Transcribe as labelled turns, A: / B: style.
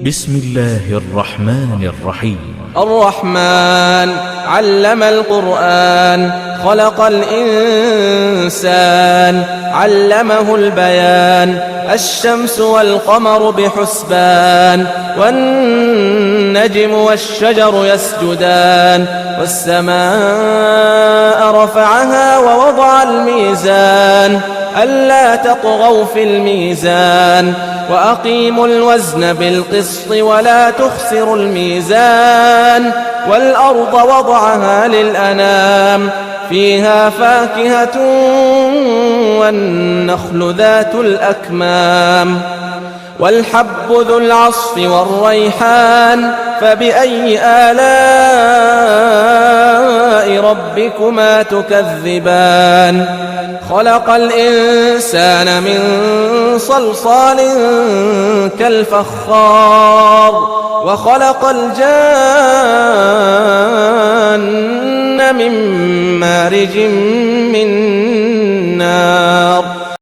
A: بسم الله الرحمن الرحيم.
B: الرحمن علم القرآن، خلق الإنسان، علمه البيان. الشمس والقمر بحسبان، والنجم والشجر يسجدان. والسماء رفعها ووضع الميزان، ألا تطغوا في الميزان، وأقيموا الوزن بالقسط ولا تخسروا الميزان. والأرض وضعها للأنام، فيها فاكهة والنخل ذات الأكمام، والحب ذو العصف والريحان. فبأي آلاء ربكما تكذبان؟ خلق الإنسان من صلصال كالفخار، وخلق الجان من مارج من نار.